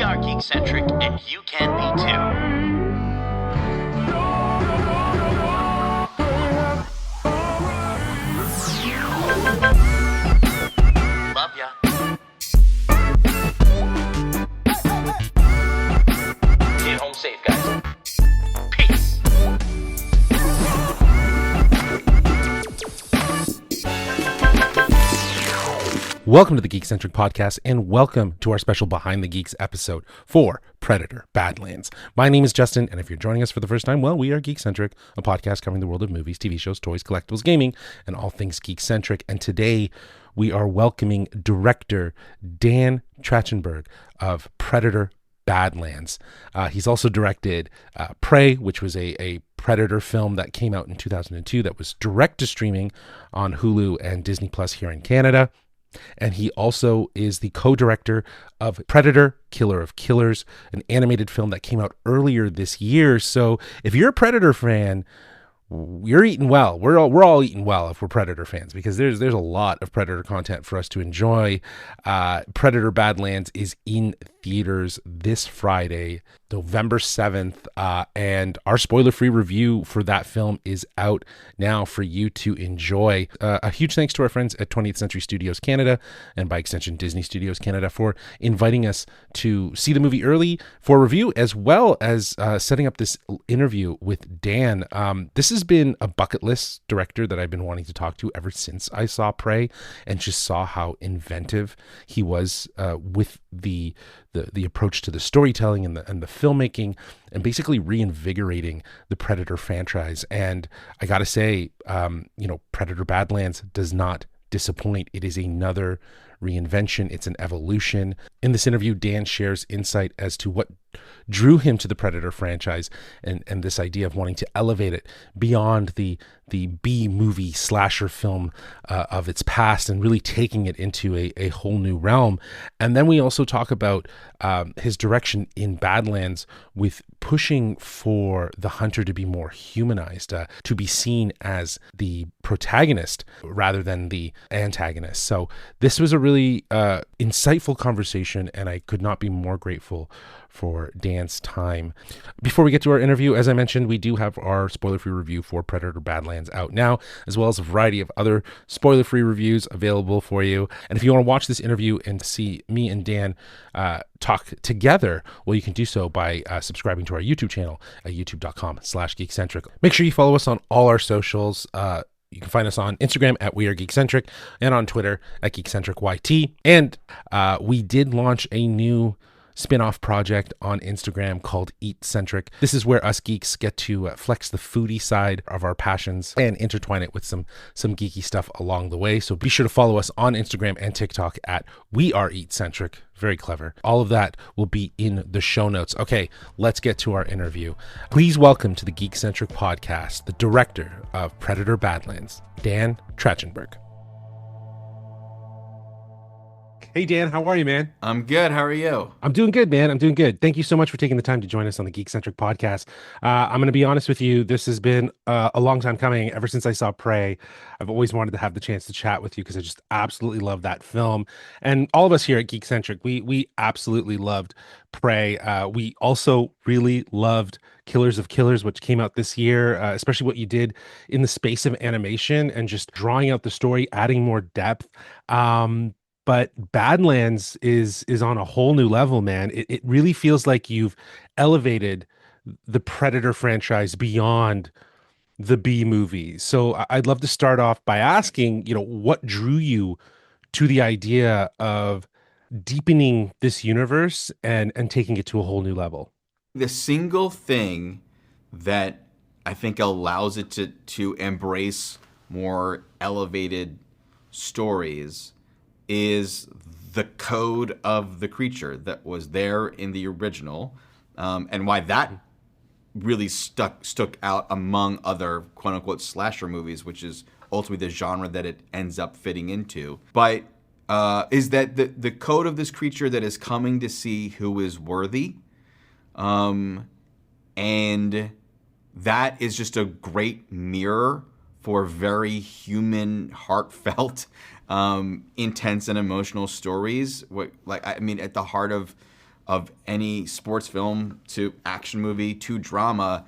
are Geekcentric, and you can be too. Love ya. Get home safe, guys. Peace. Welcome to the Geekcentric podcast, and welcome to our special Behind the Geeks episode for Predator Badlands. My name is Justin, and if you're joining us for the first time, well, we are Geekcentric, a podcast covering the world of movies, TV shows, toys, collectibles, gaming, and all things Geekcentric. And today, we are welcoming director Dan Trachtenberg of Predator Badlands. He's also directed Prey, which was a Predator film that came out in 2002 that was direct to streaming on Hulu and Disney Plus here in Canada. And he also is the co-director of Predator, Killer of Killers, an animated film that came out earlier this year. So if you're a Predator fan, you're eating well. We're all eating well if we're Predator fans, because there's a lot of Predator content for us to enjoy. Predator Badlands is in theaters this Friday, November 7th, and our spoiler-free review for that film is out now for you to enjoy. A huge thanks to our friends at 20th Century Studios Canada, and by extension Disney Studios Canada, for inviting us to see the movie early for review, as well as setting up this interview with Dan. This has been a bucket list director that I've been wanting to talk to ever since I saw Prey, and just saw how inventive he was with the approach to the storytelling and the filmmaking, and basically reinvigorating the Predator franchise. And I gotta say, Predator Badlands does not disappoint. It is another reinvention. It's an evolution. In this interview, Dan shares insight as to what drew him to the Predator franchise, and this idea of wanting to elevate it beyond the B movie slasher film of its past, and really taking it into a whole new realm. And then we also talk about his direction in Badlands, with pushing for the hunter to be more humanized, to be seen as the protagonist rather than the antagonist. So this was a really insightful conversation, and I could not be more grateful for Dan's time. Before we get to our interview, as I mentioned, we do have our spoiler-free review for Predator Badlands out now, as well as a variety of other spoiler-free reviews available for you. And if you want to watch this interview and see me and Dan talk together, well, you can do so by subscribing to our YouTube channel at youtube.com/geekcentric. Make sure you follow us on all our socials. You can find us on Instagram at We Are Geekcentric, and on Twitter at GeekcentricYT. And we did launch a new spin-off project on Instagram called Eatcentric. This is where us geeks get to flex the foodie side of our passions and intertwine it with some geeky stuff along the way. So be sure to follow us on Instagram and TikTok at We Are Eatcentric. Very clever. All of that will be in the show notes. Okay, let's get to our interview. Please welcome to the Geekcentric podcast the director of Predator Badlands, Dan Trachtenberg. Hey, Dan, how are you, man? I'm good. How are you? I'm doing good, man. I'm doing good. Thank you so much for taking the time to join us on the Geekcentric podcast. I'm going to be honest with you. This has been a long time coming. Ever since I saw Prey, I've always wanted to have the chance to chat with you, because I just absolutely love that film. And all of us here at Geekcentric, we absolutely loved Prey. We also really loved Killers of Killers, which came out this year, especially what you did in the space of animation and just drawing out the story, adding more depth. But Badlands is on a whole new level, man. It really feels like you've elevated the Predator franchise beyond the B movies. So I'd love to start off by asking, what drew you to the idea of deepening this universe and taking it to a whole new level? The single thing that I think allows it to embrace more elevated stories is the code of the creature that was there in the original, and why that really stuck out among other quote-unquote slasher movies, which is ultimately the genre that it ends up fitting into. But is that the code of this creature that is coming to see who is worthy, and that is just a great mirror for very human, heartfelt, intense and emotional stories. At the heart of of any sports film to action movie to drama,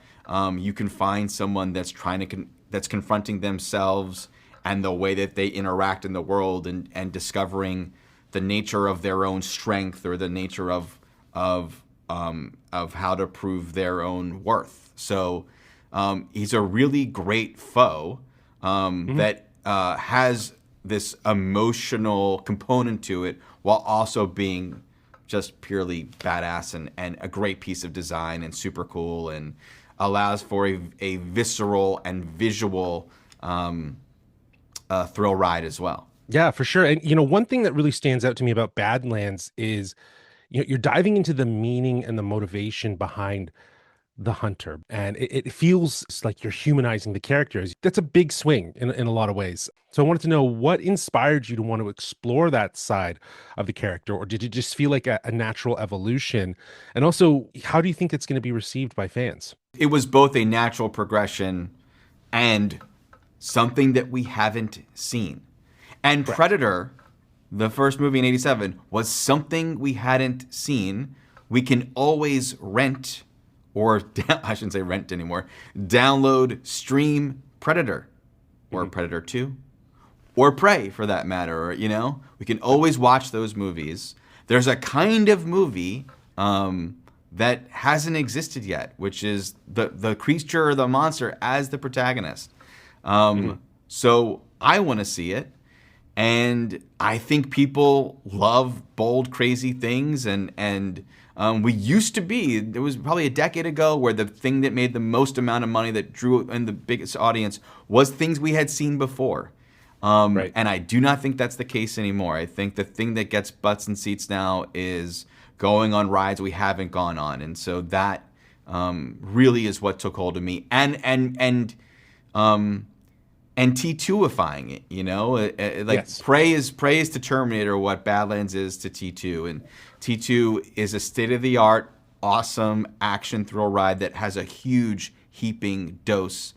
you can find someone that's trying to that's confronting themselves and the way that they interact in the world, and discovering the nature of their own strength, or the nature of how to prove their own worth. So he's a really great foe that has this emotional component to it, while also being just purely badass and a great piece of design and super cool, and allows for a visceral and visual thrill ride as well. Yeah, for sure. And one thing that really stands out to me about Badlands is you're diving into the meaning and the motivation behind the hunter, and it feels like you're humanizing the characters. That's a big swing in a lot of ways. So I wanted to know what inspired you to want to explore that side of the character, or did it just feel like a natural evolution? And also, how do you think it's going to be received by fans? It was both a natural progression and something that we haven't seen. And Correct. Predator, the first movie in '87, was something we hadn't seen. We can always rent, or I shouldn't say rent anymore, download, stream Predator, or Predator 2, or Prey for that matter. Or, we can always watch those movies. There's a kind of movie that hasn't existed yet, which is the creature or the monster as the protagonist. So I want to see it. And I think people love bold, crazy things. And we used to be, it was probably a decade ago, where the thing that made the most amount of money, that drew in the biggest audience, was things we had seen before. Right. And I do not think that's the case anymore. I think the thing that gets butts and seats now is going on rides we haven't gone on. And so that really is what took hold of me. And T2ifying it, like Yes. Prey is to Terminator what Badlands is to T2, and T2 is a state-of-the-art, awesome action thrill ride that has a huge heaping dose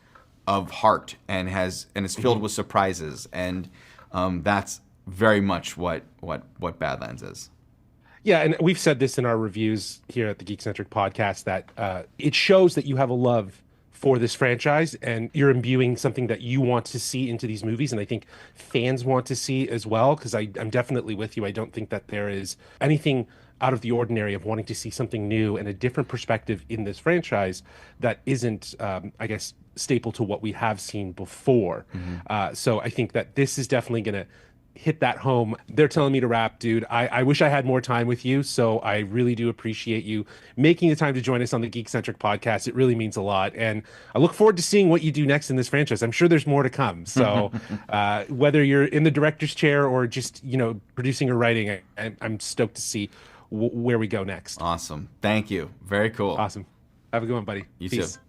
of heart and is filled with surprises, and that's very much what Badlands is. Yeah, and we've said this in our reviews here at the Geekcentric podcast, that it shows that you have a love for this franchise, and you're imbuing something that you want to see into these movies, and I think fans want to see as well, because I'm definitely with you. I don't think that there is anything out of the ordinary of wanting to see something new and a different perspective in this franchise that isn't, I guess, staple to what we have seen before. So I think that this is definitely going to hit that home. They're telling me to wrap, dude. I wish I had more time with you, so I really do appreciate you making the time to join us on the Geekcentric podcast. It really means a lot, and I look forward to seeing what you do next in this franchise. I'm sure there's more to come. So whether you're in the director's chair or just producing or writing, I'm stoked to see where we go next. Awesome. Thank you. Very cool. Awesome. Have a good one, buddy. You Peace. too.